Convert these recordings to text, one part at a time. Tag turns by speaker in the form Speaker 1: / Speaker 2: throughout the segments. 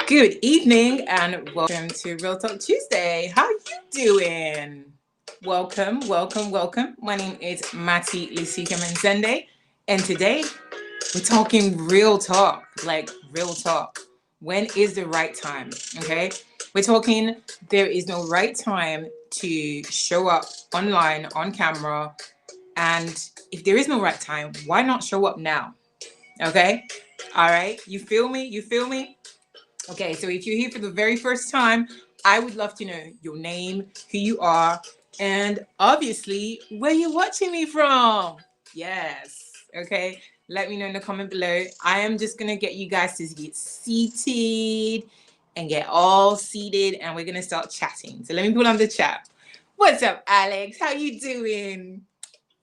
Speaker 1: Good evening and welcome to Real Talk Tuesday. How you doing? Welcome. My name is Mati Lisika Menzende, and today we're talking real talk, like real talk. When is the right time? Okay, we're talking there is no right time to show up online on camera, and if there is no right time, why not show up now? Okay, all right, you feel me? Okay, so if you're here for the very first time, I would love to know your name, who you are, and obviously where you're watching me from. Yes, okay. Let me know in the comment below. I am just gonna get you guys to get seated and get all seated, and we're gonna start chatting. So let me put on the chat. What's up, Alex? How you doing?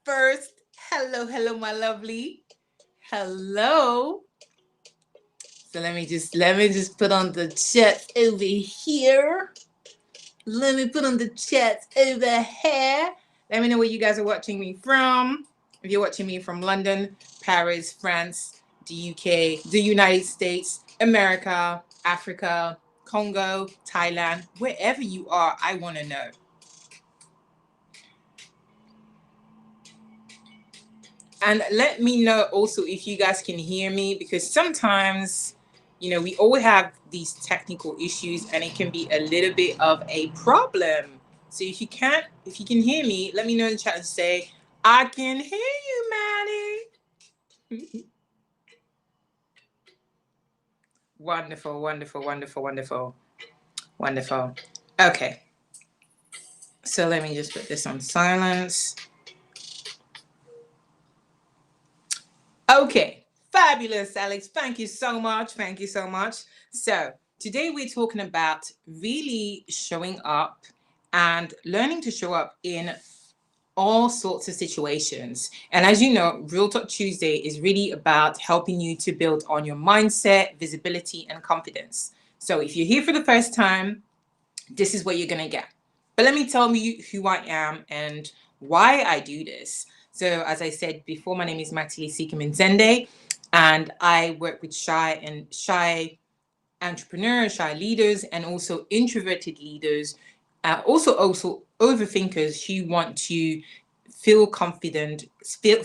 Speaker 1: First, hello, my lovely. Hello. So let me just put on the chat over here. Let me put on the chat over here. Let me know where you guys are watching me from. If you're watching me from London, Paris, France, the UK, the United States, America, Africa, Congo, Thailand, wherever you are, I want to know. And let me know also if you guys can hear me, because sometimes, we all have these technical issues and it can be a little bit of a problem. So if you can hear me, let me know in the chat and say, I can hear you, Maddie. Wonderful. Okay. So let me just put this on silence. Okay. Fabulous, Alex. Thank you so much. So today we're talking about really showing up and learning to show up in all sorts of situations. And as you know, Real Talk Tuesday is really about helping you to build on your mindset, visibility, and confidence. So if you're here for the first time, this is what you're going to get. But let me tell you who I am and why I do this. So as I said before, my name is Matili Sikaminzende, and I work with shy entrepreneurs, shy leaders, and also introverted leaders, also overthinkers who want to feel confident,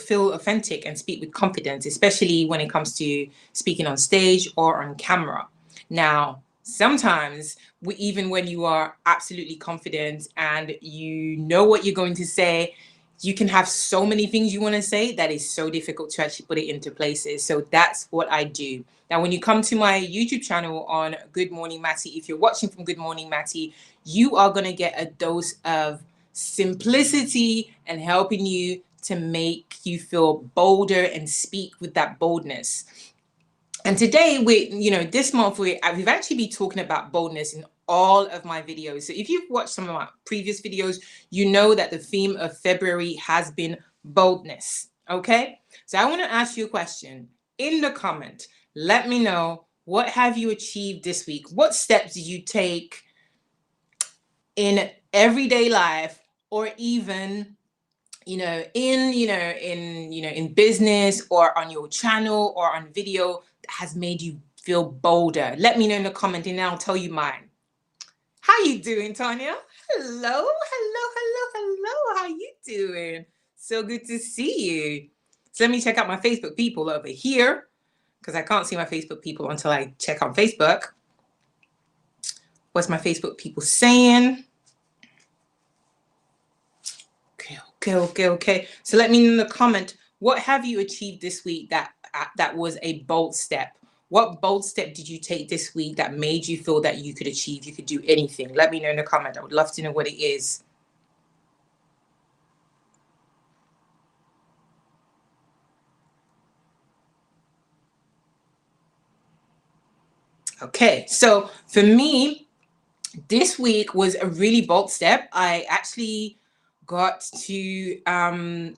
Speaker 1: feel authentic, and speak with confidence, especially when it comes to speaking on stage or on camera. Now, sometimes even when you are absolutely confident and you know what you're going to say, you can have so many things you want to say that is so difficult to actually put it into places. So that's what I do. Now, when you come to my YouTube channel on Good Morning Matty, if you're watching from Good Morning Matty, you are going to get a dose of simplicity and helping you to make you feel bolder and speak with that boldness. And today, this month, we've actually been talking about boldness in all of my videos. So if you've watched some of my previous videos, you know that the theme of February has been boldness. Okay? So I want to ask you a question in the comment. Let me know, what have you achieved this week? What steps did you take in everyday life, or even in business, or on your channel, or on video, that has made you feel bolder? Let me know in the comment and I'll tell you mine. How you doing, Tanya? Hello. How you doing? So good to see you. So let me check out my Facebook people over here, because I can't see my Facebook people until I check on Facebook. What's my Facebook people saying? Okay. So let me know in the comment, what have you achieved this week that was a bold step? What bold step did you take this week that made you feel that you could achieve, you could do anything? Let me know in the comment. I would love to know what it is. Okay, so for me, this week was a really bold step. I actually got to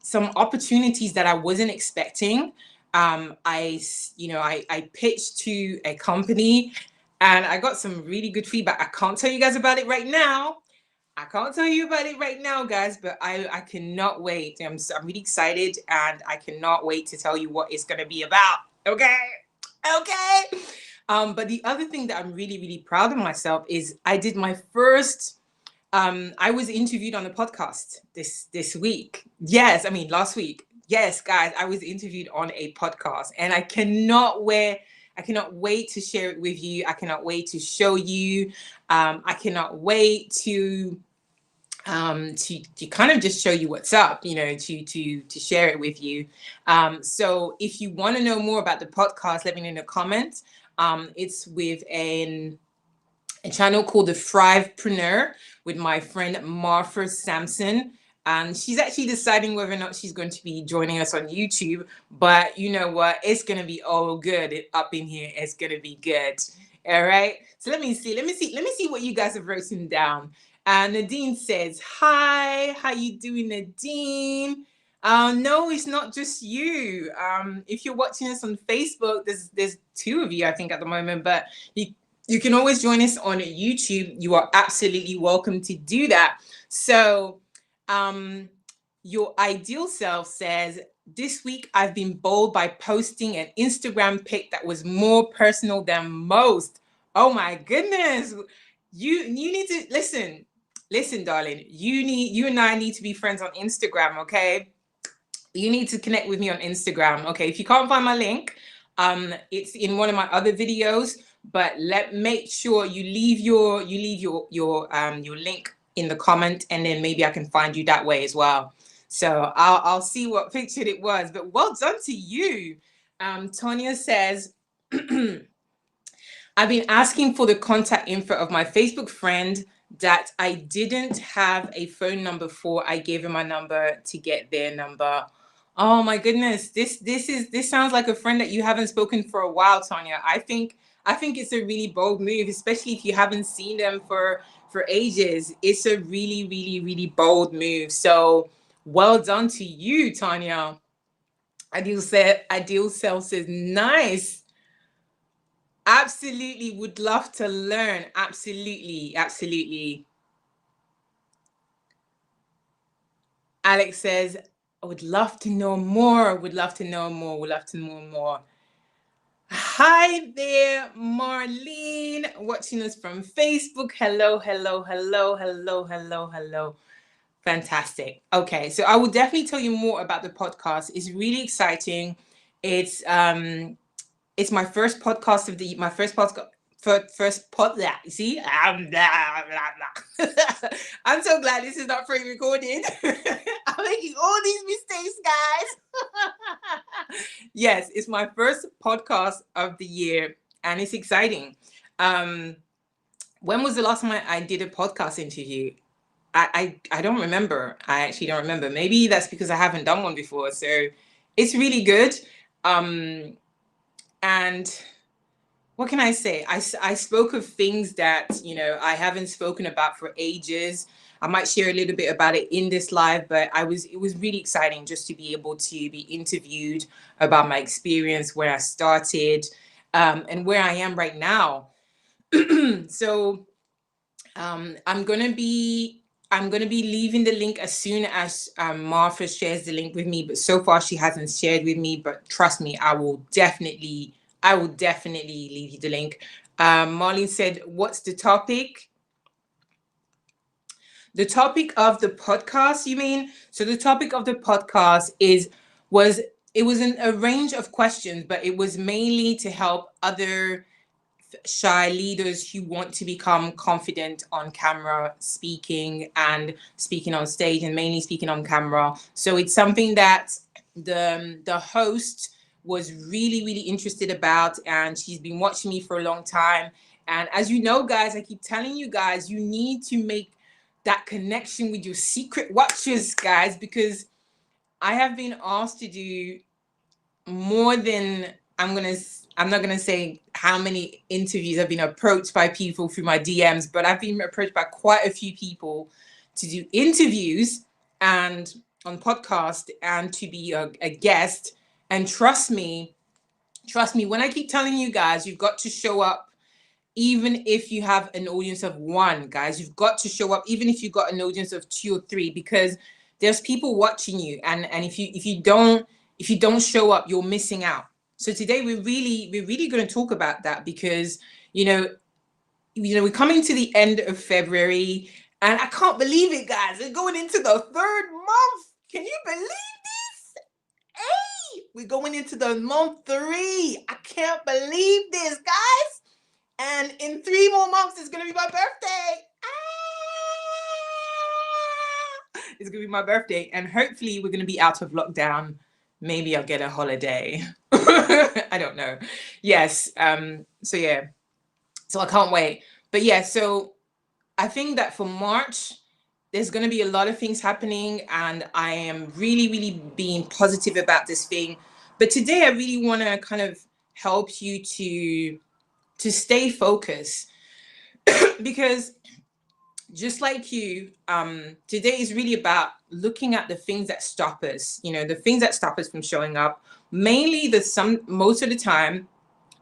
Speaker 1: some opportunities that I wasn't expecting. I pitched to a company and I got some really good feedback. I can't tell you guys about it right now. Guys, but I cannot wait. I'm really excited, and I cannot wait to tell you what it's going to be about. Okay. But the other thing that I'm really, really proud of myself is I did my first. I was interviewed on a podcast this week. Yes, I mean last week. Yes, guys, I was interviewed on a podcast, and I cannot wait. I cannot wait to share it with you. I cannot wait to show you. I cannot wait to kind of just show you what's up, to share it with you. So if you want to know more about the podcast, let me know in the comments. It's with a channel called the Thrivepreneur with my friend Martha Sampson. And she's actually deciding whether or not she's going to be joining us on YouTube. But you know what? It's going to be all good up in here. It's going to be good. All right. So let me see what you guys have written down. Nadine says, hi, how you doing, Nadine? No, it's not just you. If you're watching us on Facebook, there's two of you, I think, at the moment, but you can always join us on YouTube. You are absolutely welcome to do that. So your ideal self says, this week I've been bold by posting an Instagram pic that was more personal than most. Oh my goodness. You need to listen, darling. You and I need to be friends on Instagram, okay? You need to connect with me on Instagram, okay? If you can't find my link, it's in one of my other videos, but make sure you leave your link in the comment, and then maybe I can find you that way as well. So I'll see what picture it was, but well done to you. Tonya says, I've been asking for the contact info of my Facebook friend that I didn't have a phone number for. I gave him my number to get their number. Oh my goodness, this sounds like a friend that you haven't spoken for a while, Tonya. I think it's a really bold move, especially if you haven't seen them for ages. It's a really, really, really bold move. So well done to you, Tonya. Ideal Self says, nice. Absolutely would love to learn. Absolutely, absolutely. Alex says, I would love to know more. Would love to know more. Would love to know more. Hi there, Marlene, watching us from Facebook. Hello, hello, hello, hello, hello, hello. Fantastic. Okay, so I will definitely tell you more about the podcast. It's really exciting. It's my first podcast of my first podcast. You see, I'm so glad this is not pre-recorded. I'm making all these mistakes, guys. Yes, it's my first podcast of the year, and it's exciting. When was the last time I did a podcast interview? I don't remember. I actually don't remember. Maybe that's because I haven't done one before. So it's really good. And what can I say? I spoke of things that, I haven't spoken about for ages. I might share a little bit about it in this live, but it was really exciting just to be able to be interviewed about my experience, where I started, and where I am right now. So I'm gonna be leaving the link as soon as Martha shares the link with me, but so far she hasn't shared with me, but trust me, I will definitely leave you the link. Marlene said, what's the topic? The topic of the podcast, you mean? So the topic of the podcast was a range of questions, but it was mainly to help other shy leaders who want to become confident on camera, speaking on stage, and mainly speaking on camera. So it's something that the host was really, really interested about, and she's been watching me for a long time. And as you know, guys, I keep telling you guys, you need to make that connection with your secret watchers, guys, because I have been asked to do more than I'm not gonna say how many interviews. I've been approached by people through my DMs, but I've been approached by quite a few people to do interviews and on podcast and to be a guest. And trust me, when I keep telling you guys, you've got to show up. Even if you have an audience of one, guys, you've got to show up, even if you've got an audience of 2 or 3, because there's people watching you. And if you don't show up, you're missing out. So today we're really going to talk about that because, we're coming to the end of February and I can't believe it, guys. We're going into the 3rd month. Can you believe this? Hey, we're going into the month 3. I can't believe this, guys. And in 3 more months, it's going to be my birthday. It's going to be my birthday. And hopefully we're going to be out of lockdown. Maybe I'll get a holiday. I don't know. Yes. So yeah. So I can't wait. But yeah, so I think that for March, there's going to be a lot of things happening. And I am really being positive about this thing. But today I really want to kind of help you to stay focused. Because just like you, today is really about looking at the things that stop us, the things that stop us from showing up. Mainly most of the time,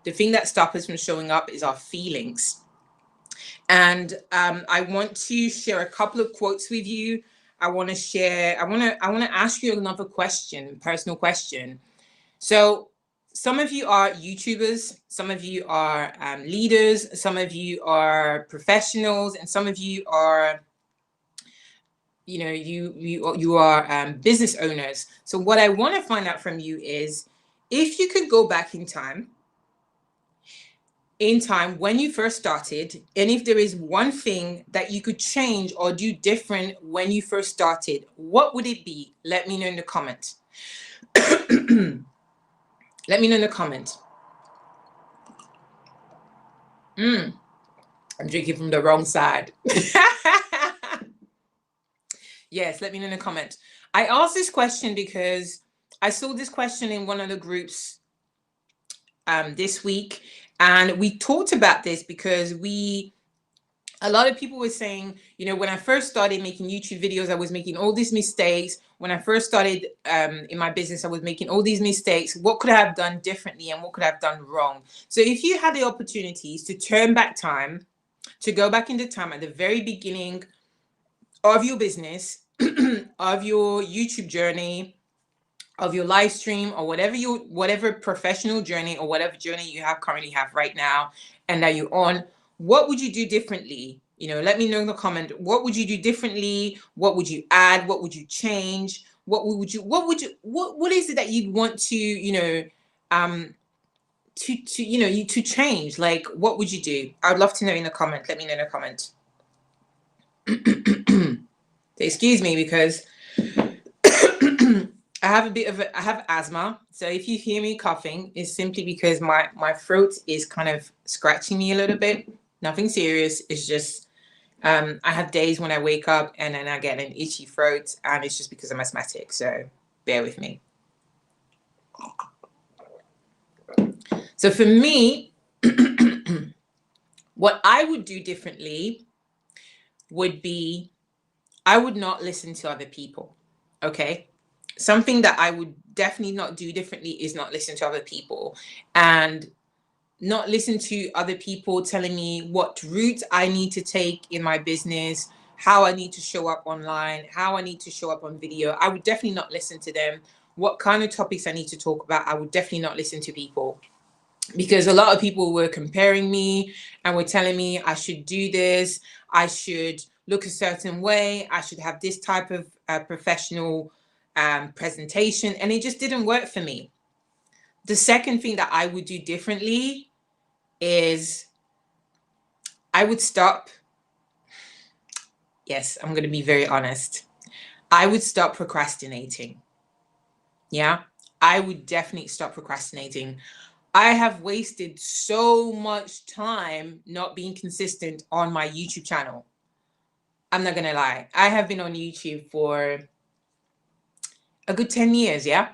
Speaker 1: the thing that stops us from showing up is our feelings. And I want to share a couple of quotes with you. I want to ask you another question, personal question. So some of you are YouTubers, some of you are leaders, some of you are professionals, and some of you are, you are business owners. So what I want to find out from you is, if you could go back in time when you first started, and if there is one thing that you could change or do different when you first started, what would it be? Let me know in the comment. Let me know in the comment. I'm drinking from the wrong side. Yes, let me know in the comment. I asked this question because I saw this question in one of the groups this week, and we talked about this because a lot of people were saying, when I first started making YouTube videos, I was making all these mistakes. When I first started in my business, I was making all these mistakes. What could I have done differently and what could I have done wrong? So if you had the opportunities to turn back time, to go back into time at the very beginning of your business, of your YouTube journey, of your live stream, or whatever professional journey or whatever journey you currently have right now and that you're on, what would you do differently? Let me know in the comment. What would you do differently? What would you add? What would you change? What is it that you'd want to, to change? Like, what would you do? I'd love to know in the comment. Let me know in the comment. Excuse me, because I have asthma. So if you hear me coughing, it's simply because my throat is kind of scratching me a little bit. Nothing serious. It's just, I have days when I wake up and then I get an itchy throat, and it's just because I'm asthmatic. So bear with me. So for me, what I would do differently would be, I would not listen to other people. Okay. Something that I would definitely not do differently is not listen to other people, and not listen to other people telling me what route I need to take in my business, how I need to show up online, how I need to show up on video. I would definitely not listen to them. What kind of topics I need to talk about, I would definitely not listen to people, because a lot of people were comparing me and were telling me I should do this, I should look a certain way, I should have this type of professional presentation, and it just didn't work for me. The second thing that I would do differently is I would stop. Yes, I'm going to be very honest. I would stop procrastinating. Yeah, I would definitely stop procrastinating. I have wasted so much time not being consistent on my YouTube channel. I'm not going to lie. I have been on YouTube for a good 10 years, yeah?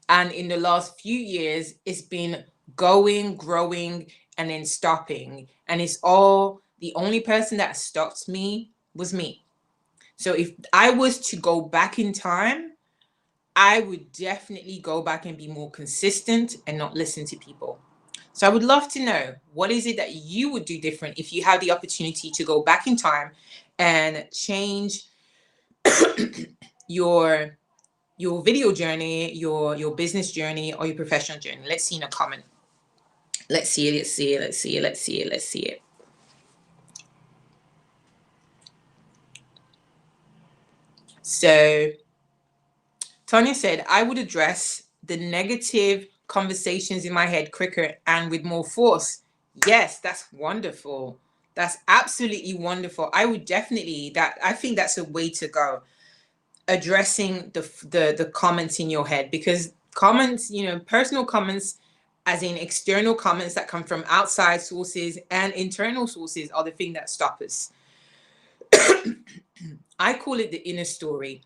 Speaker 1: And in the last few years, it's been going, growing, and then stopping. And it's all, the only person that stopped me was me. So if I was to go back in time, I would definitely go back and be more consistent and not listen to people. So I would love to know, what is it that you would do different if you had the opportunity to go back in time and change your your video journey, your business journey, or your professional journey? Let's see in a comment. Let's see it. Let's see it. Let's see it. Let's see it. Let's see it. So Tanya said, I would address the negative conversations in my head quicker and with more force. Yes, that's wonderful. That's absolutely wonderful. I would definitely, I think that's a way to go. Addressing the comments in your head, because comments, personal comments, as in external comments that come from outside sources and internal sources, are the thing that stop us. I call it the inner story.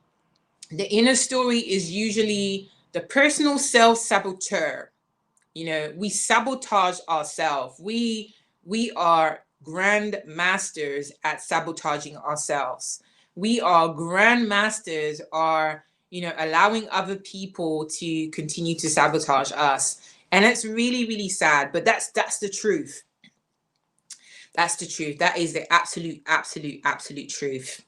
Speaker 1: The inner story is usually the personal self-saboteur. We sabotage ourselves. We are grand masters at sabotaging ourselves. We are grand masters are, allowing other people to continue to sabotage us. And it's really, really sad, but that's the truth. That's the truth. That is the absolute, absolute, absolute truth.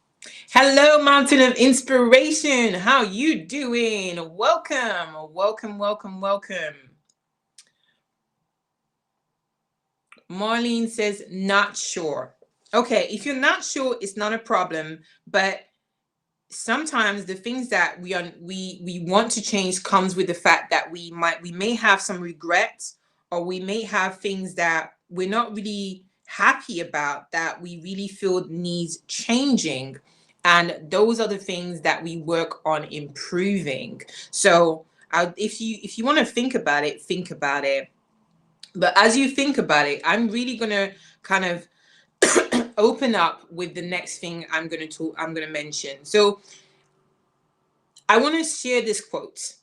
Speaker 1: Hello, Mountain of Inspiration. How you doing? Welcome, welcome, welcome, welcome. Marlene says, not sure. Okay, if you're not sure, it's not a problem. But sometimes the things that we want to change comes with the fact that we may have some regrets, or we may have things that we're not really happy about, that we really feel needs changing. And those are the things that we work on improving. So if you want to think about it, think about it. But as you think about it, I'm really going to kind of open up with the next thing I'm going to mention. So I want to share this quote.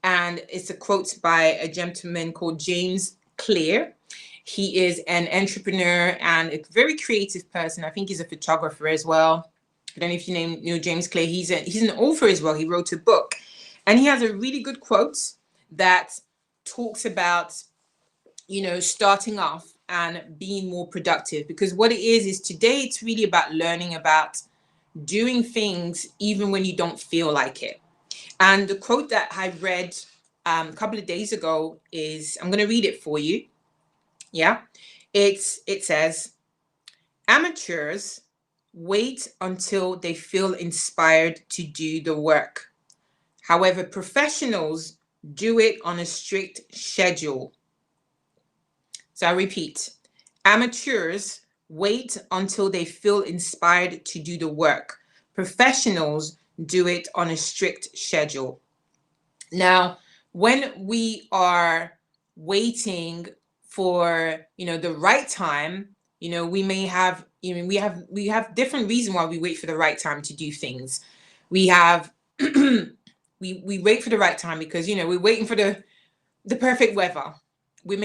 Speaker 1: And it's a quote by a gentleman called James Clear. He is an entrepreneur and a very creative person. I think he's a photographer as well. I don't know if you know James Clear. He's an author as well. He wrote a book, and he has a really good quote that talks about, starting off and being more productive. Because what it is today, it's really about learning about doing things even when you don't feel like it. And the quote that I read a couple of days ago is, I'm going to read it for you. Yeah. It says, amateurs wait until they feel inspired to do the work. However, professionals do it on a strict schedule. So I repeat, amateurs wait until they feel inspired to do the work. Professionals do it on a strict schedule. Now, when we are waiting for, the right time, we may have, we have different reasons why we wait for the right time to do things. We have, we wait for the right time because, we're waiting for the perfect weather. We're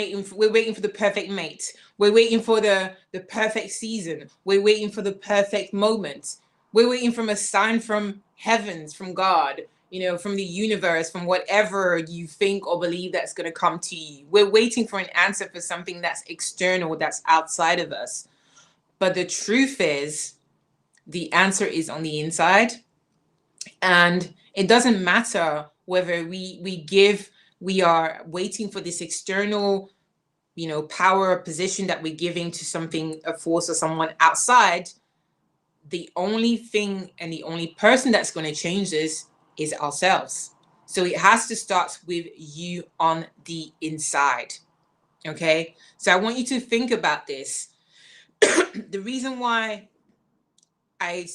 Speaker 1: waiting for the perfect mate. We're waiting for the perfect season. We're waiting for the perfect moment. We're waiting for a sign from heavens, from God, from the universe, from whatever you think or believe that's going to come to you. We're waiting for an answer for something that's external, that's outside of us. But the truth is, the answer is on the inside. And it doesn't matter whether we are waiting for this external, power or position that we're giving to something, a force or someone outside. The only thing and the only person that's going to change this is ourselves. So it has to start with you on the inside. Okay. So I want you to think about this. The reason why I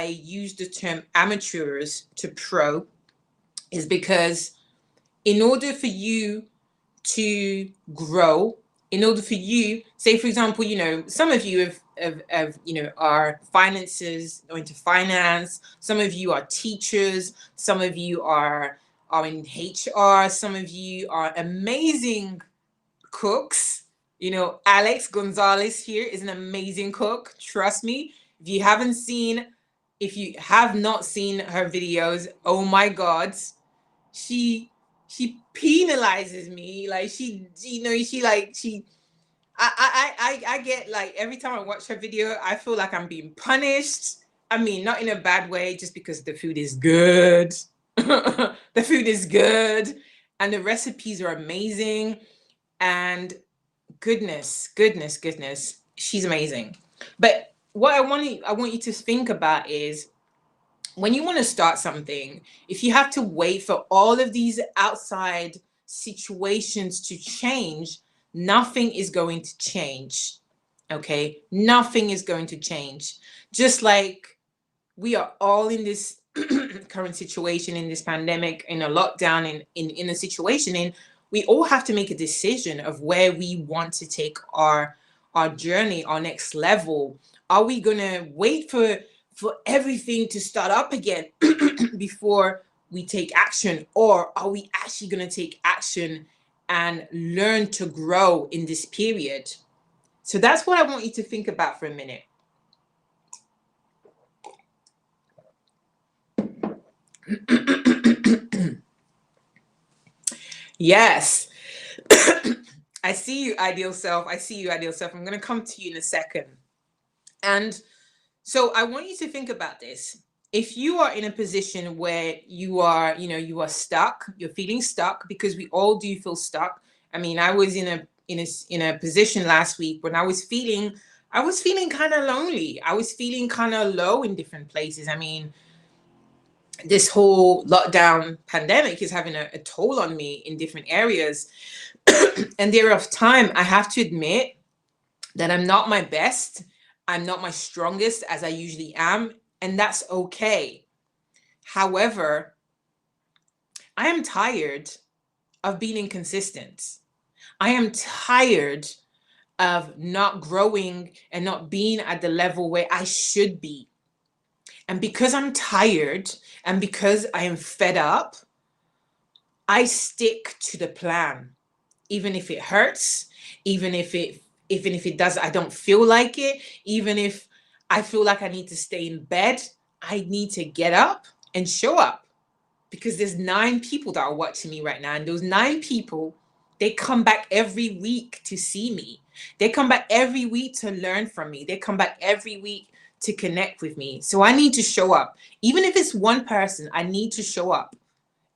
Speaker 1: use the term amateurs to pro is because in order for you to grow, in order for you, say for example, some of you have are finances or into finance. Some of you are teachers. Some of you are in HR. Some of you are amazing cooks. Alex Gonzalez here is an amazing cook. Trust me. If you have not seen her videos, oh my God, she penalizes me. Like I get like, every time I watch her video, I feel like I'm being punished. I mean, not in a bad way, just because the food is good. The food is good and the recipes are amazing. And goodness, she's amazing. But what I want you to think about is, when you want to start something, if you have to wait for all of these outside situations to change, nothing is going to change. Okay? Nothing is going to change. Just like we are all in this current situation, in this pandemic, in a lockdown, in a situation, and we all have to make a decision of where we want to take our journey, our next level. Are we gonna wait for everything to start up again before we take action, or are we actually gonna take action and learn to grow in this period? So that's what I want you to think about for a minute. Yes. I see you, ideal self. I see you, ideal self. I'm going to come to you in a second. And so I want you to think about this. If you are in a position where you are, you are stuck, you're feeling stuck, because we all do feel stuck. I mean, I was in a position last week when I was feeling kind of lonely. I was feeling kind of low in different places. I mean, this whole lockdown pandemic is having a toll on me in different areas. And there are times, I have to admit, that I'm not my best. I'm not my strongest as I usually am. And that's okay. However, I am tired of being inconsistent. I am tired of not growing and not being at the level where I should be. And because I'm tired and because I am fed up, I stick to the plan, even if it hurts, even if it does, I don't feel like it, even if I feel like I need to stay in bed, I need to get up and show up, because there's 9 people that are watching me right now, and those 9 people, they come back every week to see me. They come back every week to learn from me. They come back every week to connect with me. So I need to show up. Even if it's one person, I need to show up.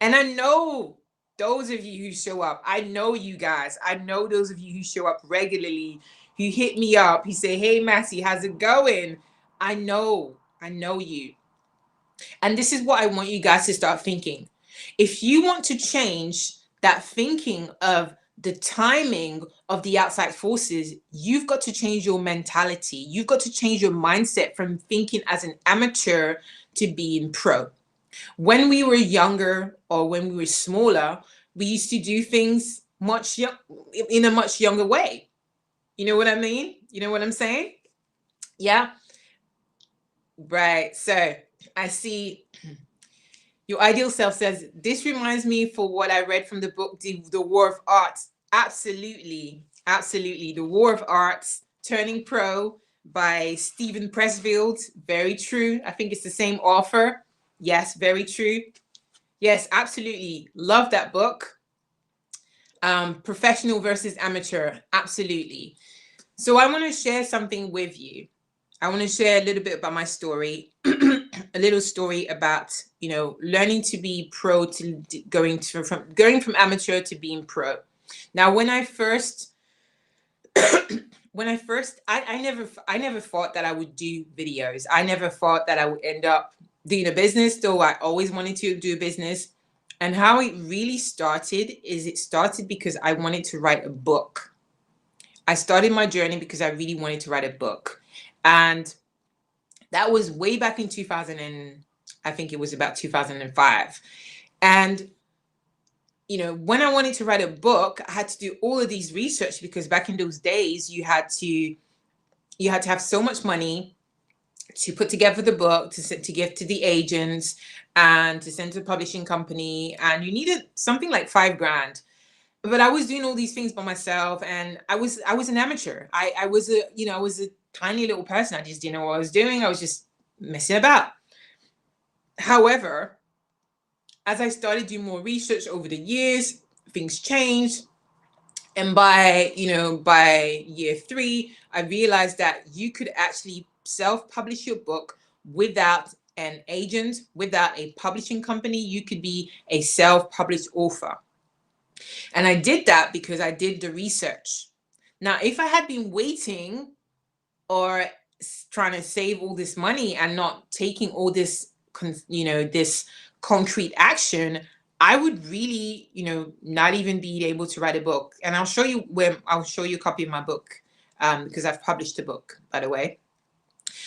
Speaker 1: And I know those of you who show up, I know you guys. I know those of you who show up regularly, who hit me up, who say, hey, Massey, how's it going? I know you. And this is what I want you guys to start thinking. If you want to change that thinking of the timing of the outside forces, you've got to change your mentality. You've got to change your mindset from thinking as an amateur to being pro. When we were younger, or when we were smaller, we used to do things in a much younger way. You know what I mean? You know what I'm saying? Yeah. Right. So I see your ideal self says, this reminds me for what I read from the book, The War of Arts. Absolutely. Absolutely. The War of Arts, Turning Pro by Stephen Pressfield. Very true. I think it's the same author. Yes, very true. Yes, absolutely. Love that book. Professional versus amateur. Absolutely. So I want to share something with you. I want to share a little bit about my story, a little story about, learning to be pro to going from amateur to being pro. Now, when I first, I never thought that I would do videos. I never thought that I would end up doing a business, though I always wanted to do a business. And how it really started is, it started because I wanted to write a book. I started my journey because I really wanted to write a book. And that was way back in 2000, and I think it was about 2005. And, when I wanted to write a book, I had to do all of these research, because back in those days, you had to have so much money to put together the book, to give to the agents, and to send to a publishing company. And you needed something like $5,000. But I was doing all these things by myself, and I was an amateur. I was a tiny little person. I just didn't know what I was doing. I was just messing about. However, as I started doing more research over the years, things changed. And by year 3, I realized that you could actually self-publish your book without an agent, without a publishing company. You could be a self-published author. And I did that because I did the research. Now, if I had been waiting or trying to save all this money and not taking all this, this concrete action, I would really, not even be able to write a book. And I'll show you a copy of my book, because I've published a book, by the way.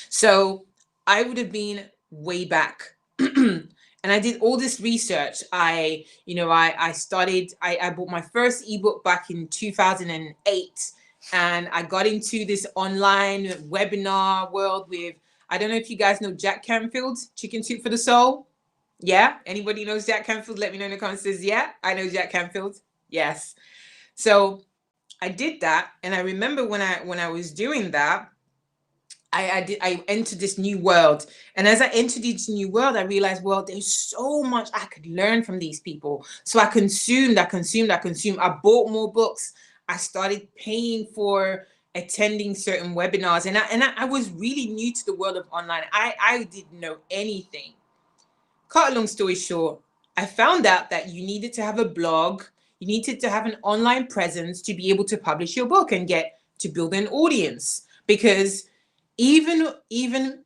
Speaker 1: So I would have been way back. And I did all this research. I bought my first ebook back in 2008. And I got into this online webinar world with, I don't know if you guys know Jack Canfield's Chicken Soup for the Soul. Yeah? Anybody knows Jack Canfield? Let me know in the comments. Says, yeah, I know Jack Canfield. Yes. So I did that. And I remember when I was doing that, I entered this new world. And as I entered this new world, I realized, well, there's so much I could learn from these people. So I consumed. I bought more books. I started paying for attending certain webinars. And I was really new to the world of online. I didn't know anything. Cut a long story short, I found out that you needed to have a blog. You needed to have an online presence to be able to publish your book and get to build an audience. Because even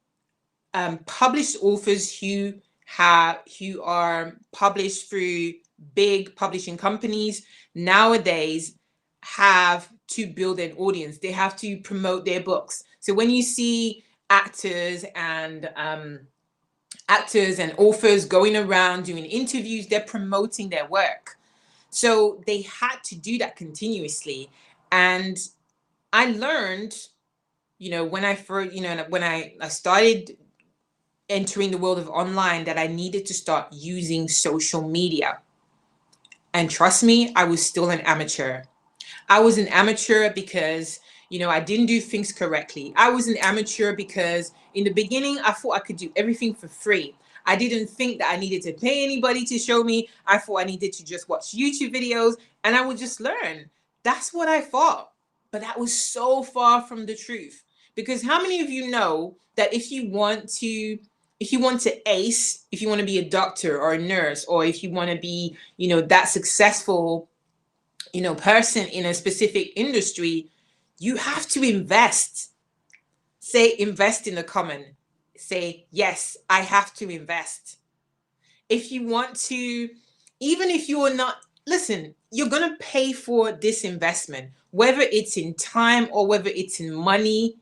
Speaker 1: published authors who are published through big publishing companies nowadays have to build an audience. They have to promote their books. So when you see actors and authors going around doing interviews, they're promoting their work. So they had to do that continuously. And I learned, when I started entering the world of online, that I needed to start using social media. And trust me, I was still an amateur. I was an amateur because, I didn't do things correctly. I was an amateur because in the beginning, I thought I could do everything for free. I didn't think that I needed to pay anybody to show me. I thought I needed to just watch YouTube videos and I would just learn. That's what I thought. But that was so far from the truth. Because how many of you know that if you want to ace, if you want to be a doctor or a nurse, or if you want to be, that successful, person in a specific industry, you have to invest. Say invest in the comment. Say, yes, I have to invest. If you want to, even if you are not, listen, you're going to pay for this investment, whether it's in time or whether it's in money,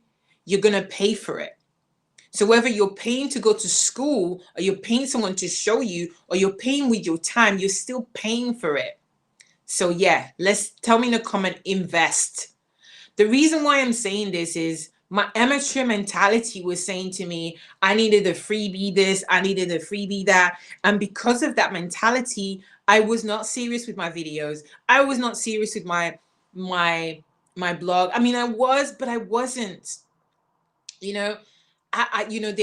Speaker 1: you're going to pay for it. So whether you're paying to go to school or you're paying someone to show you or you're paying with your time, you're still paying for it. So yeah, tell me in the comment, invest. The reason why I'm saying this is my amateur mentality was saying to me, I needed a freebie this, I needed a freebie that. And because of that mentality, I was not serious with my videos. I was not serious with my blog. I mean, I was, but I wasn't. There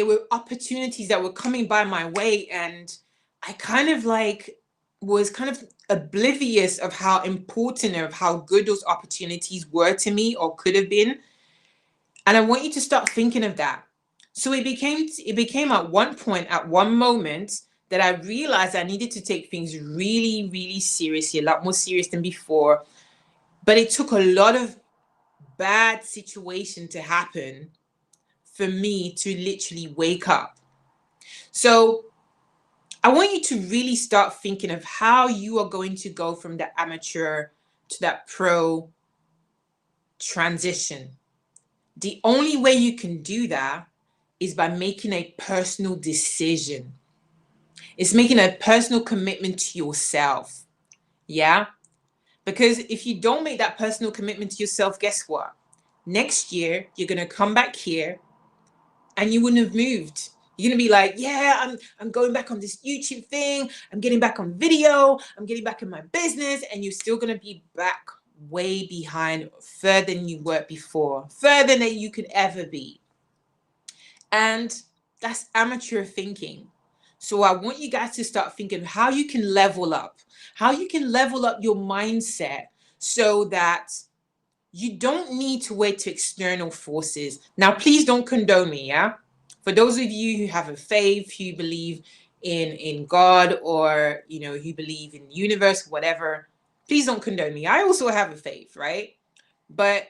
Speaker 1: were opportunities that were coming by my way, and I was kind of oblivious of how important or of how good those opportunities were to me or could have been. And I want you to start thinking of that. So it became at one point, at one moment, that I realized I needed to take things really, really seriously, a lot more serious than before. But it took a lot of bad situation to happen for me to literally wake up. So I want you to really start thinking of how you are going to go from the amateur to that pro transition. The only way you can do that is by making a personal decision. It's making a personal commitment to yourself. Yeah? Because if you don't make that personal commitment to yourself, guess what? Next year, you're going to come back here and you wouldn't have moved. You're going to be like, yeah, I'm going back on this YouTube thing. I'm getting back on video. I'm getting back in my business. And you're still going to be back way behind, further than you were before, further than you could ever be. And that's amateur thinking. So I want you guys to start thinking how you can level up, your mindset so that you don't need to wait to external forces. Now, please don't condone me, yeah? For those of you who have a faith, who believe in God, or who believe in the universe, whatever, please don't condone me. I also have a faith, right? But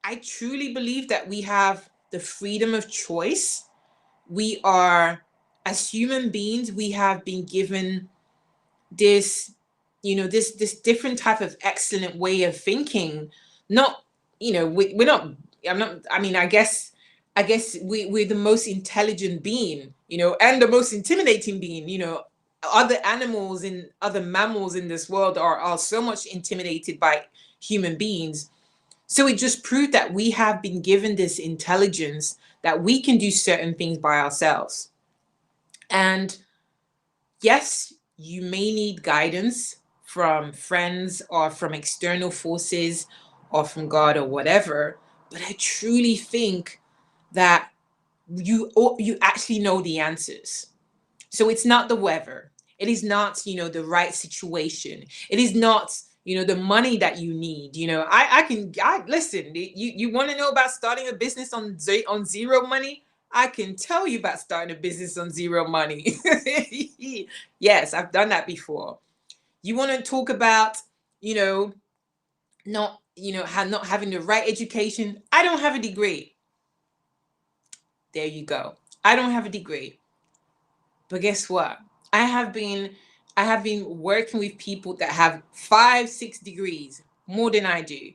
Speaker 1: I truly believe that we have the freedom of choice. We are, as human beings, we have been given this, this different type of excellent way of thinking. Not, we're not, I guess we're the most intelligent being, and the most intimidating being. Other animals and other mammals in this world are so much intimidated by human beings. So it just proved that we have been given this intelligence that we can do certain things by ourselves. And yes, you may need guidance from friends or from external forces or from God or whatever, but I truly think that you actually know the answers. So it's not the weather. It is not, the right situation. It is not, the money that you need. I listen, you want to know about starting a business on zero money? I can tell you about starting a business on zero money. Yes, I've done that before. You want to talk about, not having the right education? I don't have a degree. There you go. I don't have a degree. But guess what? I have been working with people that have 5-6 degrees, more than I do.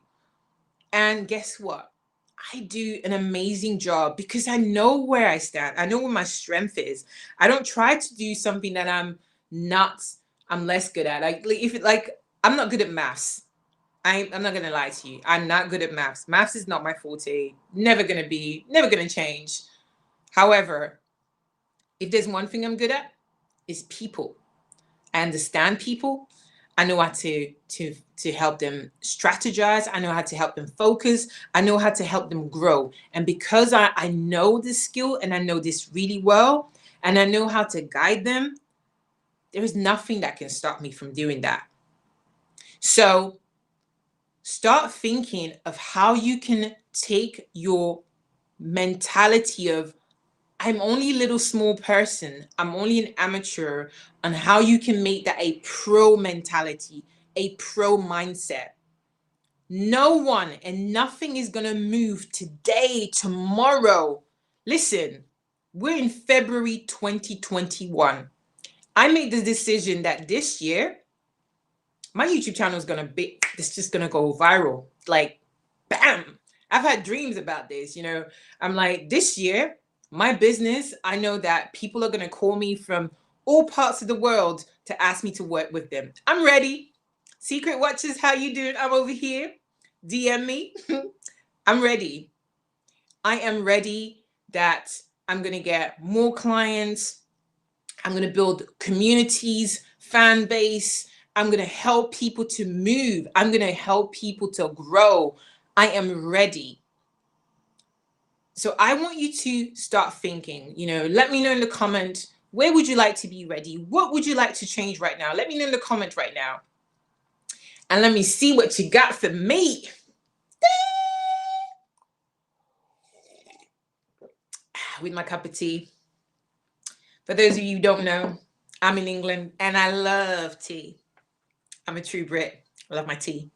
Speaker 1: And guess what? I do an amazing job because I know where I stand. I know where my strength is. I don't try to do something that I'm less good at. I'm not good at maths. I'm not gonna lie to you. I'm not good at maths. Maths is not my forte. Never gonna be, never gonna change. However, if there's one thing I'm good at, it's people. I understand people. I know how to help them strategize. I know how to help them focus. I know how to help them grow. And because I know this skill and I know this really well, and I know how to guide them, there is nothing that can stop me from doing that. So start thinking of how you can take your mentality of, I'm only a little small person, I'm only an amateur, on how you can make that a pro mentality, a pro mindset. No one and nothing is going to move today, tomorrow. Listen, we're in February 2021. I made the decision that this year, my YouTube channel is going to be, it's just going to go viral. Like, bam. I've had dreams about this, I'm like, this year, my business, I know that people are going to call me from all parts of the world to ask me to work with them. I'm ready. Secret Watchers, how you doing? I'm over here. DM me. I'm ready. I am ready that I'm going to get more clients. I'm going to build communities, fan base. I'm going to help people to move. I'm going to help people to grow. I am ready. So I want you to start thinking, let me know in the comment, where would you like to be ready? What would you like to change right now? Let me know in the comment right now. And let me see what you got for me. With my cup of tea. For those of you who don't know, I'm in England and I love tea. I'm a true Brit. I love my tea.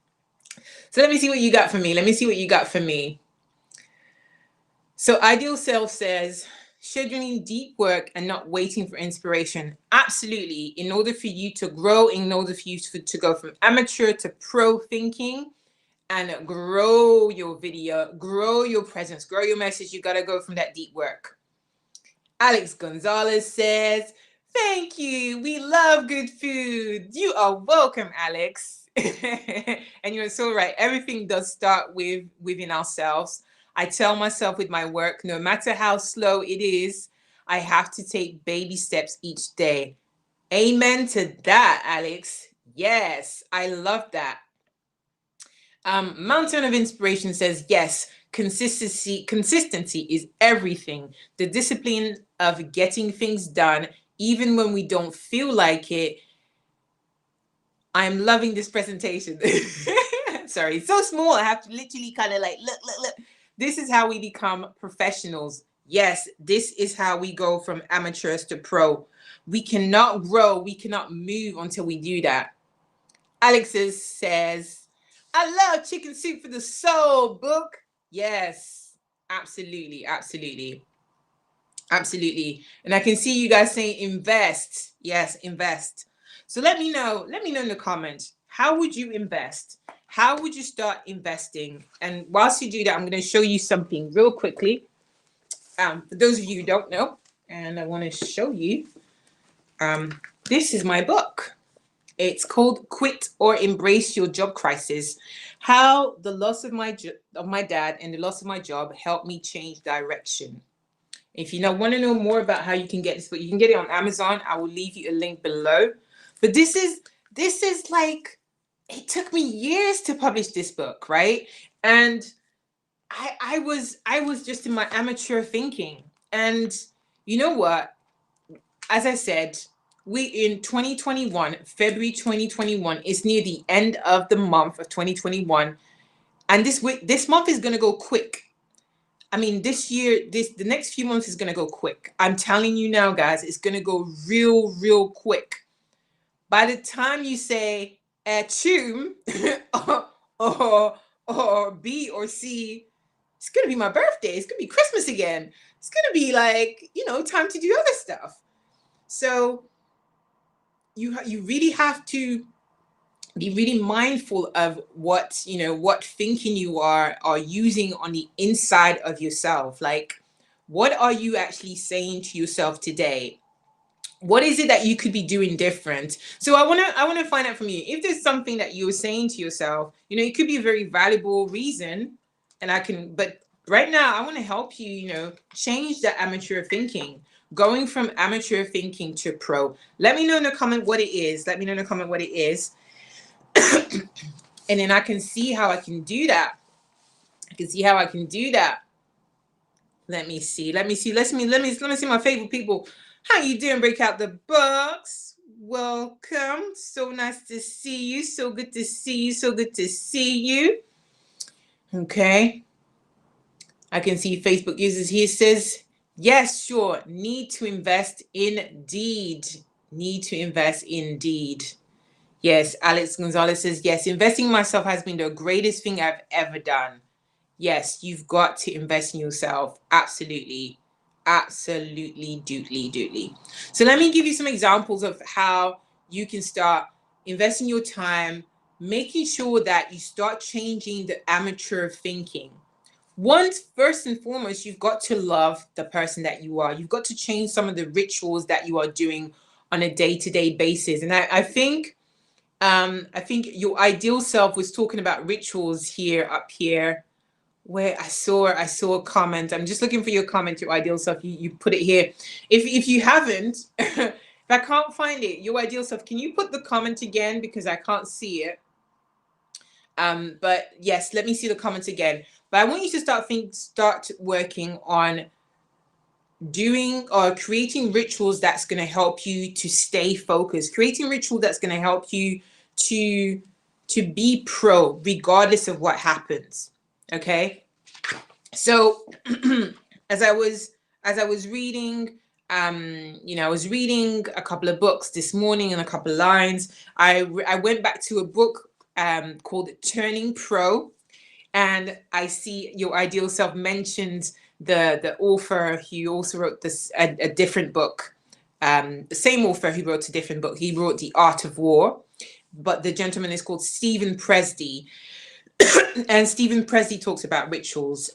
Speaker 1: So let me see what you got for me. Let me see what you got for me. So Ideal Self says, scheduling deep work and not waiting for inspiration. Absolutely. In order for you to grow, in order for you to go from amateur to pro thinking and grow your video, grow your presence, grow your message, you got to go from that deep work. Alex Gonzalez says, thank you. We love good food. You are welcome, Alex. And you're so right. Everything does start within ourselves. I tell myself with my work, no matter how slow it is, I have to take baby steps each day. Amen to that, Alex. Yes, I love that. Mountain of Inspiration says, yes, consistency is everything. The discipline of getting things done, even when we don't feel like it. I'm loving this presentation. Sorry, it's so small. I have to literally kind of like, look. This is how we become professionals. Yes, this is how we go from amateurs to pro. We cannot grow, we cannot move until we do that. Alexis says, I love Chicken Soup for the Soul book. Yes, absolutely, absolutely, absolutely. And I can see you guys saying invest. Yes, invest. So let me know in the comments, how would you invest? How would you start investing? And whilst you do that, I'm going to show you something real quickly. For those of you who don't know, and I want to show you, this is my book. It's called Quit or Embrace Your Job Crisis. How the loss of my dad and the loss of my job helped me change direction. If you want to know more about how you can get this book, you can get it on Amazon. I will leave you a link below. But this is like, it took me years to publish this book, right? And I was just in my amateur thinking. And you know what? As I said, we in 2021, February 2021, is near the end of the month of 2021. And this month is going to go quick. I mean, this year, the next few months is going to go quick. I'm telling you now, guys, it's going to go real, real quick. By the time you say achoo or B or C, it's going to be my birthday. It's going to be Christmas again. It's going to be like, time to do other stuff. So you really have to be really mindful of what thinking you are using on the inside of yourself. Like, what are you actually saying to yourself today? What is it that you could be doing different? So I want to find out from you, if there's something that you're saying to yourself, it could be a very valuable reason, but right now I want to help you, change the amateur thinking, going from amateur thinking to pro. Let me know in the comment what it is. And then I can see how I can do that. Let me see my favorite people. How you doing? Break out the books. Welcome. So nice to see you. So good to see you. Okay. I can see Facebook users here says, yes, sure. Need to invest indeed. Yes, Alex Gonzalez says, yes, investing in myself has been the greatest thing I've ever done. Yes, you've got to invest in yourself. Absolutely, doodly. So let me give you some examples of how you can start investing your time, making sure that you start changing the amateur thinking. First and foremost, you've got to love the person that you are. You've got to change some of the rituals that you are doing on a day-to-day basis. And I think your ideal self was talking about rituals up here, where I saw a comment. I'm just looking for your comment, your ideal self. You put it here. If you haven't, if I can't find it, your ideal self, can you put the comment again, because I can't see it? But yes, let me see the comments again. But I want you to start working on doing or creating rituals that's going to help you to stay focused, creating ritual that's going to help you to be pro regardless of what happens. Okay. So as I was reading, I was reading a couple of books this morning and a couple of lines. I went back to a book called Turning Pro, and I see your ideal self mentioned the author who also wrote a different book. The same author who wrote a different book. He wrote The Art of War, but the gentleman is called Stephen Presty. And Stephen Presty talks about rituals.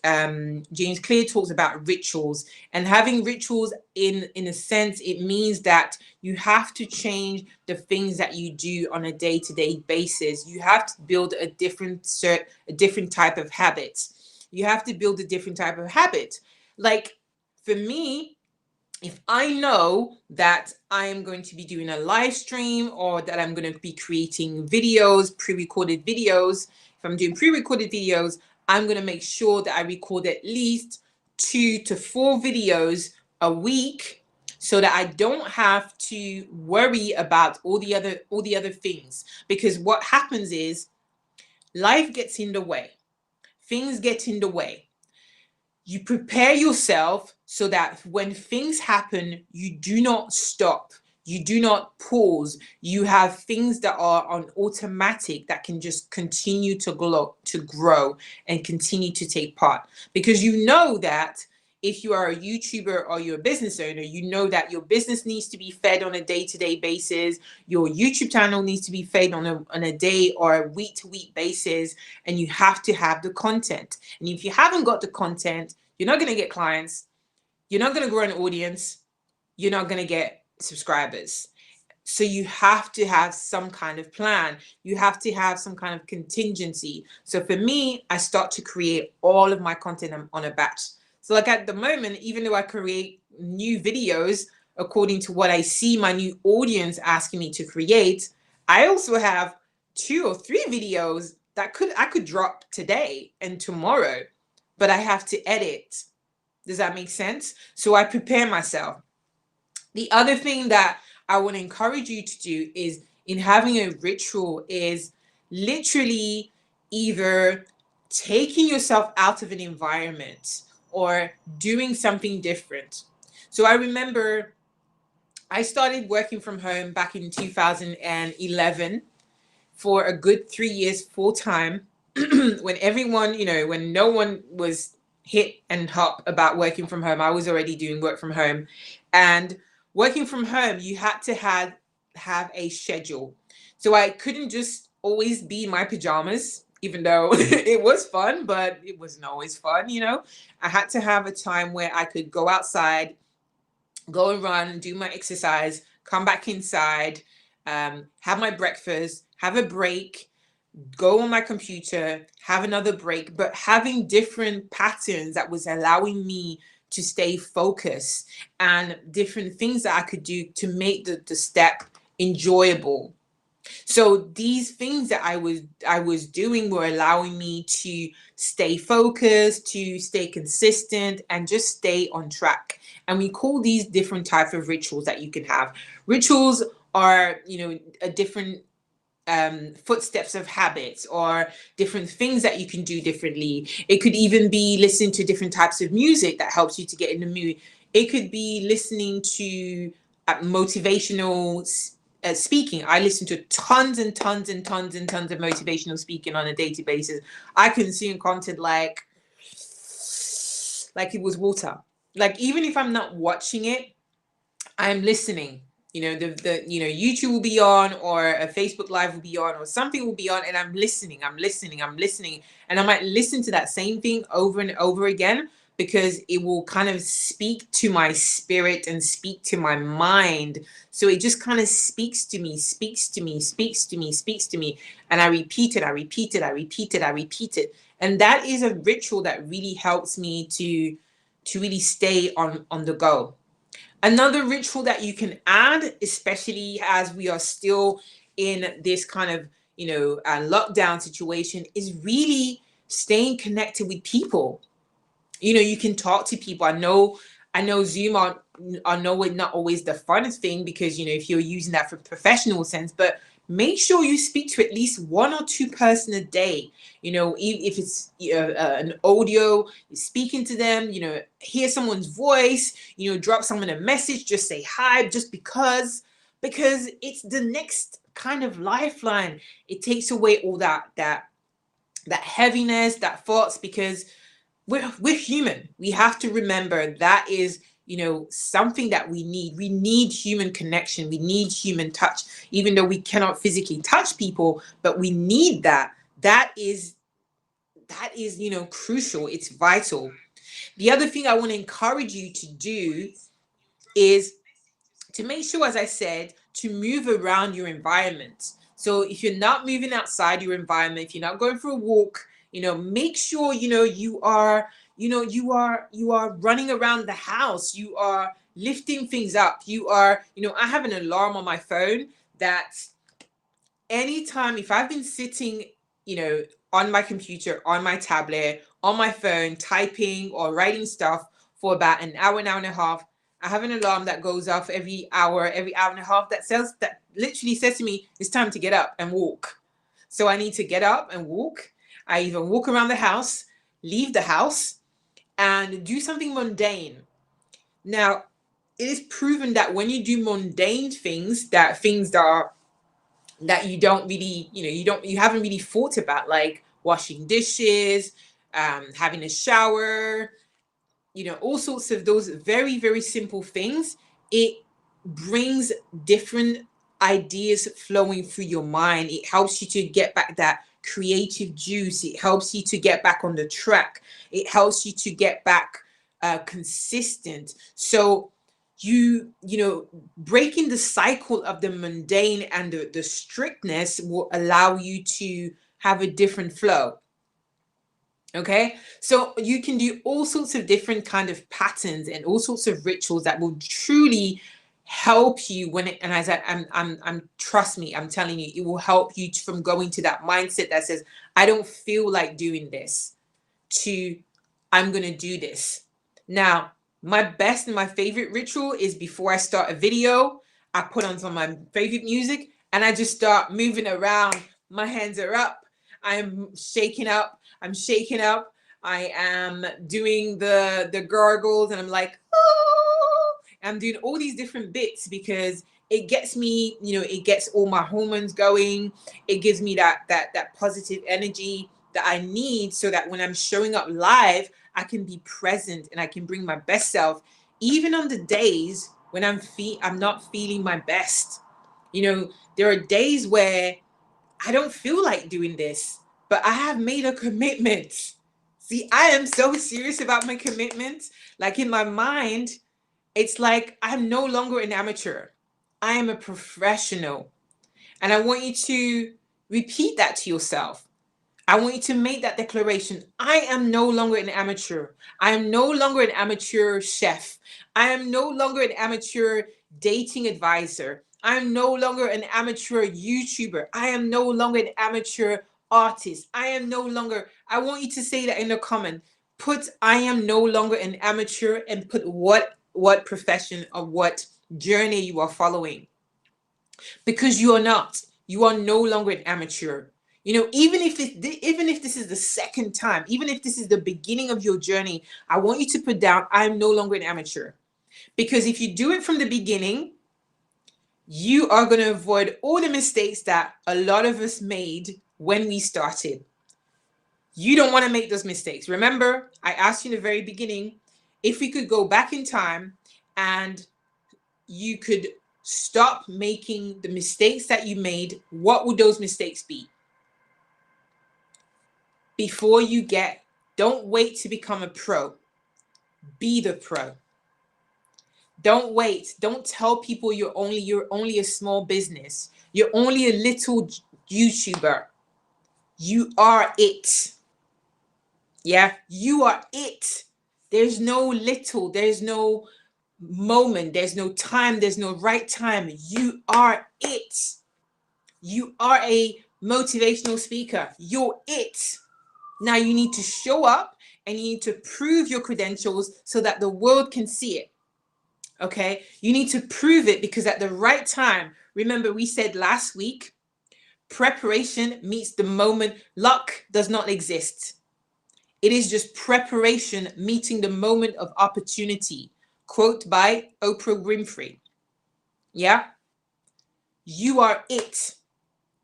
Speaker 1: James Clear talks about rituals, and having rituals in a sense, it means that you have to change the things that you do on a day-to-day basis. You have to build a different type of habit. Like for me, if I know that I am going to be doing a live stream, or that I'm going to be creating videos, pre-recorded videos, if I'm doing pre-recorded videos, I'm going to make sure that I record at least 2 to 4 videos a week, so that I don't have to worry about all the other things. Because what happens is life gets in the way. Things get in the way. You prepare yourself so that when things happen, you do not stop. You do not pause. You have things that are on automatic that can just continue to grow and continue to take part. Because you know that if you are a YouTuber or you're a business owner, you know that your business needs to be fed on a day-to-day basis. Your YouTube channel needs to be fed on a day or a week-to-week basis, and you have to have the content. And if you haven't got the content, you're not going to get clients. You're not going to grow an audience. You're not going to get subscribers. So you have to have some kind of plan. You have to have some kind of contingency. So for me, I start to create all of my content on a batch. So like at the moment, even though I create new videos according to what I see my new audience asking me to create, I also have 2 or 3 videos that I could drop today and tomorrow, but I have to edit. Does that make sense? So I prepare myself. The other thing that I want to encourage you to do is in having a ritual is literally either taking yourself out of an environment or doing something different. So I remember I started working from home back in 2011 for a good 3 years full time when everyone, when no one was hit and hop about working from home. I was already doing work from home, and working from home, you had to have a schedule. So I couldn't just always be in my pajamas, even though it was fun, but it wasn't always fun. I had to have a time where I could go outside, go and run, do my exercise, come back inside, have my breakfast, have a break, go on my computer, have another break, but having different patterns that was allowing me to stay focused and different things that I could do to make the step enjoyable. So these things that I was doing were allowing me to stay focused, to stay consistent, and just stay on track. And we call these different types of rituals that you can have. Rituals are, a different footsteps of habits or different things that you can do differently. It could even be listening to different types of music that helps you to get in the mood. It could be listening to motivational speaking. I listen to tons and tons and tons and tons of motivational speaking on a daily basis. I consume content like it was water. Like even if I'm not watching it, I'm listening. YouTube will be on, or a Facebook Live will be on, or something will be on, and I'm listening, and I might listen to that same thing over and over again because it will kind of speak to my spirit and speak to my mind. So it just kind of speaks to me, and I repeat it, and that is a ritual that really helps me to really stay on the go. Another ritual that you can add, especially as we are still in this kind of, lockdown situation, is really staying connected with people. You can talk to people. I know Zoom are not always the funnest thing because, if you're using that for professional sense, but make sure you speak to at least 1 or 2 person a day. If it's an audio, speaking to them, hear someone's voice, drop someone a message, just say hi, just because it's the next kind of lifeline. It takes away all that heaviness, that thoughts, because we're human. We have to remember that is, something that we need. We need human connection. We need human touch, even though we cannot physically touch people, but we need that. That is, crucial. It's vital. The other thing I want to encourage you to do is to make sure, as I said, to move around your environment. So if you're not moving outside your environment, if you're not going for a walk, make sure, you are running around the house. You are lifting things up. You are, I have an alarm on my phone that anytime, if I've been sitting, on my computer, on my tablet, on my phone, typing or writing stuff for about an hour and a half, I have an alarm that goes off every hour and a half that literally says to me, it's time to get up and walk. So I need to get up and walk. I even walk around the house, leave the house, and do something mundane. Now, it is proven that when you do mundane things, that things that you don't really, you haven't really thought about, like washing dishes, having a shower, all sorts of those very, very simple things, it brings different ideas flowing through your mind. It helps you to get back that creative juice. It helps you to get back on the track. It helps you to get back consistent. So breaking the cycle of the mundane and the strictness will allow you to have a different flow. Okay, so you can do all sorts of different kind of patterns and all sorts of rituals that will truly help you and as I'm trust me, I'm telling you, it will help you from going to that mindset that says, I don't feel like doing this, to I'm going to do this. Now, my best and my favorite ritual is before I start a video, I put on some of my favorite music and I just start moving around. My hands are up. I'm shaking up. I am doing the gargles and I'm like, oh, I'm doing all these different bits because it gets me, it gets all my hormones going. It gives me that positive energy that I need so that when I'm showing up live, I can be present and I can bring my best self, even on the days when I'm not feeling my best. There are days where I don't feel like doing this, but I have made a commitment. See, I am so serious about my commitment. Like in my mind, it's like I'm no longer an amateur. I am a professional. And I want you to repeat that to yourself. I want you to make that declaration. I am no longer an amateur. I am no longer an amateur chef. I am no longer an amateur dating advisor. I am no longer an amateur YouTuber. I am no longer an amateur artist. I want you to say that in the comment. Put I am no longer an amateur and put what profession or what journey you are following. Because you are not. You are no longer an amateur. Even if this is the second time, even if this is the beginning of your journey, I want you to put down, I'm no longer an amateur. Because if you do it from the beginning, you are going to avoid all the mistakes that a lot of us made when we started. You don't want to make those mistakes. Remember, I asked you in the very beginning, if we could go back in time and you could stop making the mistakes that you made, what would those mistakes be? Before don't wait to become a pro. Be the pro. Don't wait. Don't tell people you're only a small business. You're only a little YouTuber. You are it. Yeah, you are it. There's no little, there's no moment, there's no time, there's no right time. You are it. You are a motivational speaker. You're it. Now you need to show up and you need to prove your credentials so that the world can see it. Okay? You need to prove it because at the right time, remember we said last week, preparation meets the moment. Luck does not exist. It is just preparation meeting the moment of opportunity. Quote by Oprah Winfrey. Yeah? You are it.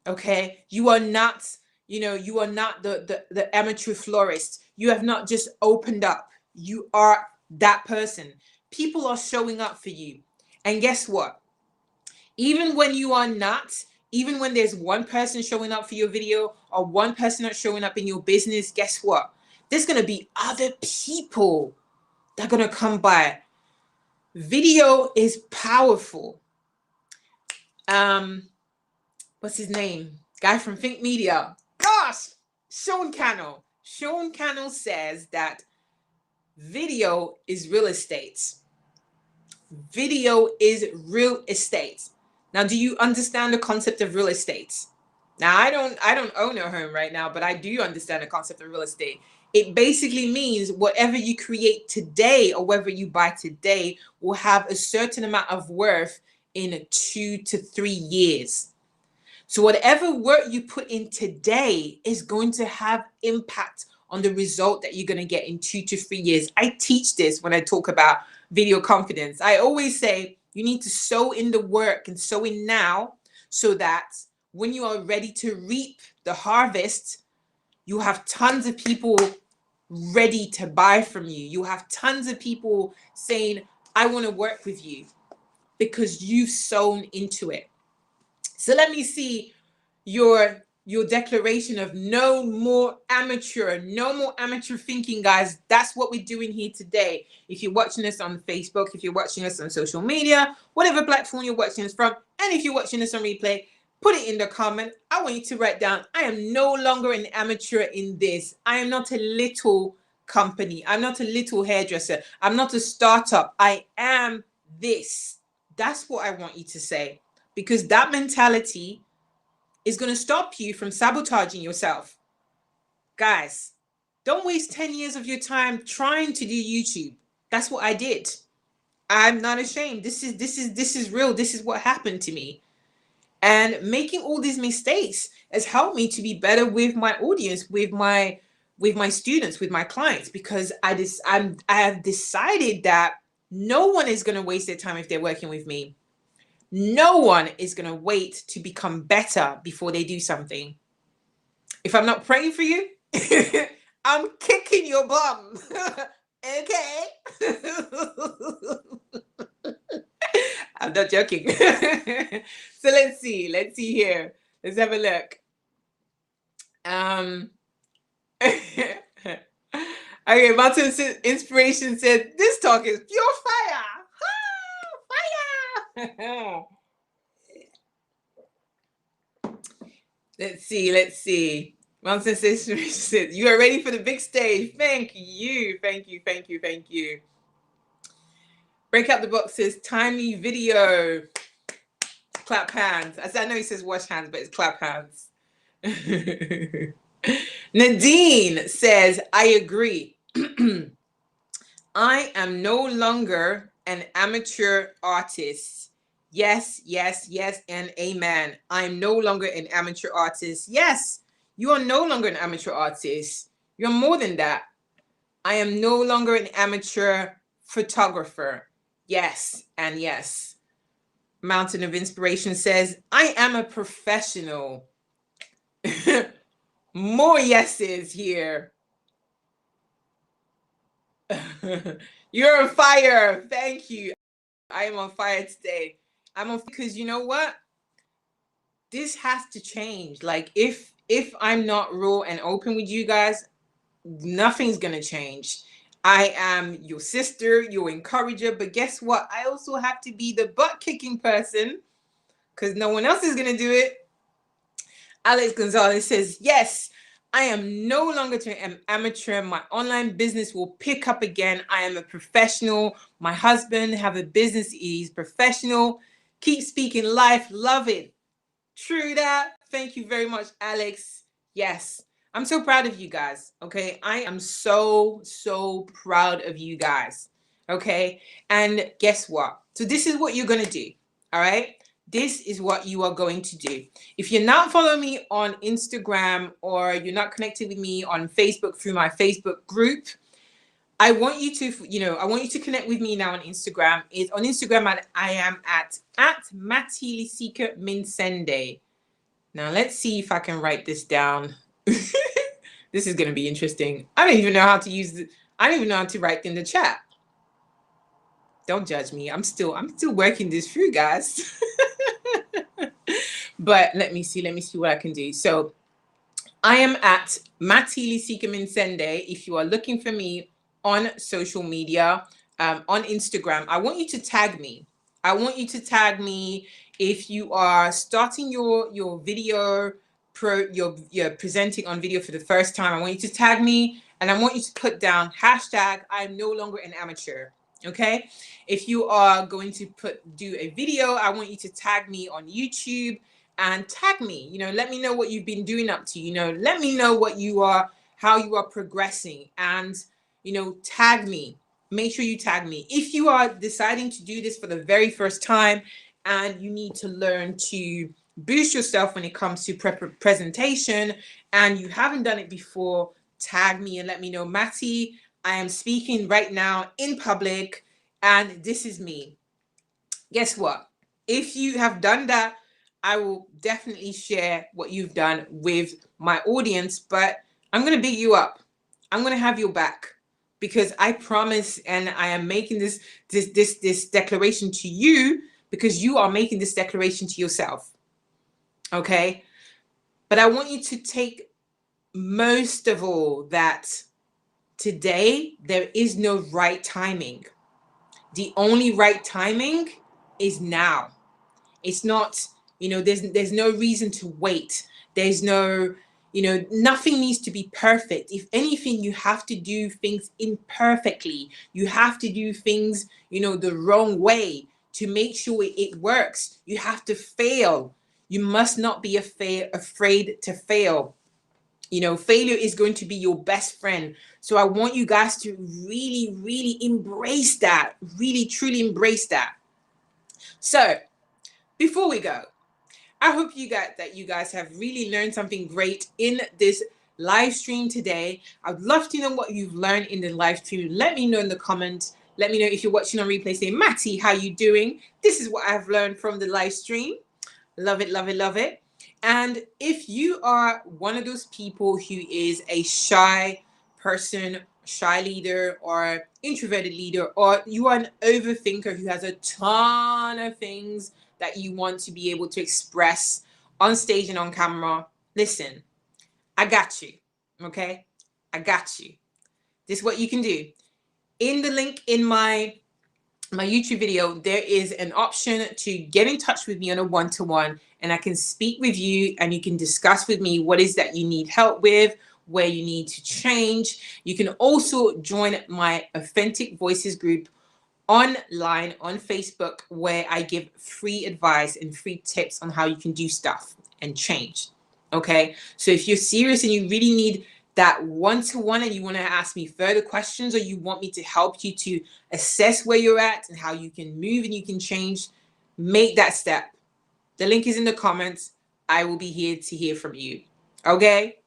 Speaker 1: Okay? You are not the amateur florist. You have not just opened up. You are that person. People are showing up for you. And guess what? Even when you are not, even when there's one person showing up for your video or one person not showing up in your business, guess what? There's going to be other people that are going to come by. Video is powerful. What's his name? Guy from Think Media. Gosh, Sean Cannell. Sean Cannell says that video is real estate. Video is real estate. Now, do you understand the concept of real estate? Now, I don't own a home right now, but I do understand the concept of real estate. It basically means whatever you create today or whatever you buy today will have a certain amount of worth in 2 to 3 years. So whatever work you put in today is going to have impact on the result that you're going to get in 2 to 3 years. I teach this when I talk about video confidence. I always say you need to sow in the work and sow in now, so that when you are ready to reap the harvest, you have tons of people ready to buy from you. You have tons of people saying, I want to work with you, because you've sown into it. So let me see your declaration of no more amateur thinking, guys. That's what we're doing here today. If you're watching us on Facebook, if you're watching us on social media, whatever platform you're watching us from, and if you're watching us on replay, put it in the comment. I want you to write down, I am no longer an amateur in this. I am not a little company. I'm not a little hairdresser. I'm not a startup. I am this. That's what I want you to say, because that mentality is going to stop you from sabotaging yourself. Guys, don't waste 10 years of your time trying to do YouTube. That's what I did. I'm not ashamed. This is real. This is what happened to me. And making all these mistakes has helped me to be better with my audience, with my students, with my clients, because I have decided that no one is going to waste their time if they're working with me. No one is going to wait to become better before they do something. If I'm not praying for you, I'm kicking your bum. Okay? I'm not joking. So let's see here. Let's have a look. Okay, Martin's inspiration said, this talk is pure fire. Fire. Let's see. Martin said, you are ready for the big stage. Thank you. Break out the boxes, timely video. Clap hands. I know he says wash hands, but it's clap hands. Nadine says, I agree. I am no longer an amateur artist. Yes, and amen. I am no longer an amateur artist. Yes, you are no longer an amateur artist. You're more than that. I am no longer an amateur photographer. Yes, and yes. Mountain of Inspiration says, I am a professional. More yeses here. You're on fire. Thank you. I am on fire today. I'm on because you know what? This has to change. Like if I'm not raw and open with you guys, nothing's gonna change. I am your sister, your encourager, but guess what? I also have to be the butt kicking person because no one else is gonna do it. Alex Gonzalez says, yes, I am no longer an amateur. My online business will pick up again. I am a professional. My husband have a business. He's professional. Keep speaking life. Love it. True that. Thank you very much, Alex. Yes. I'm so proud of you guys. Okay. I am so proud of you guys. Okay. And guess what? So this is what you're going to do. All right. This is what you are going to do. If you're not following me on Instagram or you're not connected with me on Facebook through my Facebook group, I want you to connect with me now on Instagram. It's on Instagram I am at Matilisika Minsende. Now let's see if I can write this down. This is going to be interesting. I don't even know how to write in the chat. Don't judge me. I'm still working this through, guys. But let me see what I can do. So I am at Matilisika Minsende. If you are looking for me on social media, on Instagram, I want you to tag me. If you are starting your video, you're presenting on video for the first time. I want you to tag me, and I want you to put down hashtag I'm no longer an amateur. Okay. If you are going to do a video, I want you to tag me on YouTube and tag me. Let me know what you've been doing up to. Let me know how you are progressing, and tag me. Make sure you tag me. If you are deciding to do this for the very first time and you need to learn to boost yourself when it comes to presentation and you haven't done it before, tag me and let me know, Matty, I am speaking right now in public and this is me. Guess what? If you have done that, I will definitely share what you've done with my audience, but I'm going to big you up. I'm going to have your back because I promise, and I am making this declaration to you because you are making this declaration to yourself. Okay? But I want you to take most of all that today there is no right timing. The only right timing is now. It's not, there's no reason to wait. There's no, nothing needs to be perfect. If anything, you have to do things imperfectly. You have to do things, the wrong way to make sure it works. You have to fail. You must not be afraid to fail. Failure is going to be your best friend. So I want you guys to really, really embrace that. Really, truly embrace that. So before we go, I hope you guys have really learned something great in this live stream today. I'd love to know what you've learned in the live stream. Let me know in the comments. Let me know if you're watching on replay. Say, Matty, how you doing? This is what I've learned from the live stream. Love it, love it, love it. And if you are one of those people who is a shy person, shy leader, or introverted leader, or you are an overthinker who has a ton of things that you want to be able to express on stage and on camera, listen, I got you, okay? I got you. This is what you can do. In the link in my YouTube video, there is an option to get in touch with me on a one-to-one, and I can speak with you and you can discuss with me what is that you need help with, where you need to change. You can also join my Authentic Voices group online on Facebook, where I give free advice and free tips on how you can do stuff and change. Okay, so if you're serious and you really need that one-to-one and you want to ask me further questions, or you want me to help you to assess where you're at and how you can move and you can change, make that step. The link is in the comments. I will be here to hear from you. Okay?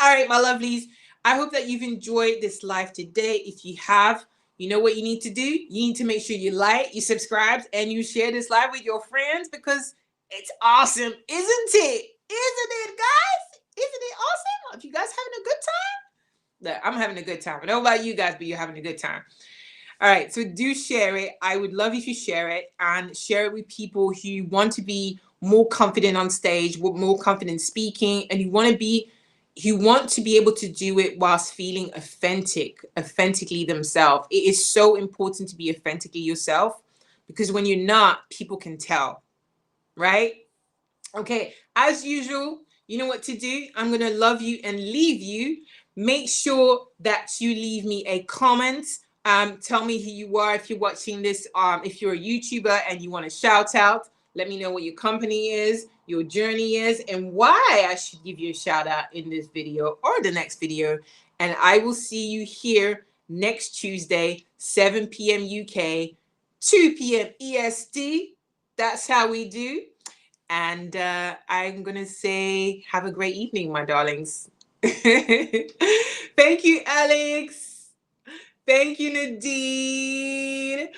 Speaker 1: All right, my lovelies. I hope that you've enjoyed this live today. If you have, you know what you need to do? You need to make sure you like, you subscribe, and you share this live with your friends because it's awesome, isn't it? Isn't it, guys? Isn't it awesome? If you guys having a good time? Look, I'm having a good time. I don't know about you guys, but you're having a good time. All right, so do share it. I would love if you share it, and share it with people who want to be more confident on stage, more confident speaking, and who want to be able to do it whilst feeling authentically themselves. It is so important to be authentically yourself, because when you're not, people can tell, right? Okay, as usual, you know what to do. I'm going to love you and leave you. Make sure that you leave me a comment. Tell me who you are if you're watching this. If you're a YouTuber and you want to shout out, let me know what your company is, your journey is, and why I should give you a shout out in this video or the next video. And I will see you here next Tuesday, 7 p.m. UK, 2 p.m. EST. That's how we do. And I'm going to say, have a great evening, my darlings. Thank you, Alex. Thank you, Nadine.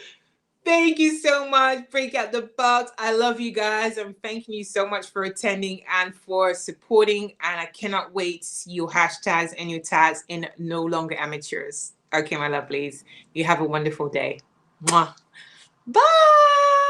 Speaker 1: Thank you so much. Break out the box. I love you guys. I'm thanking you so much for attending and for supporting. And I cannot wait to see your hashtags and your tags in No Longer Amateurs. Okay, my lovelies. You have a wonderful day. Mwah. Bye.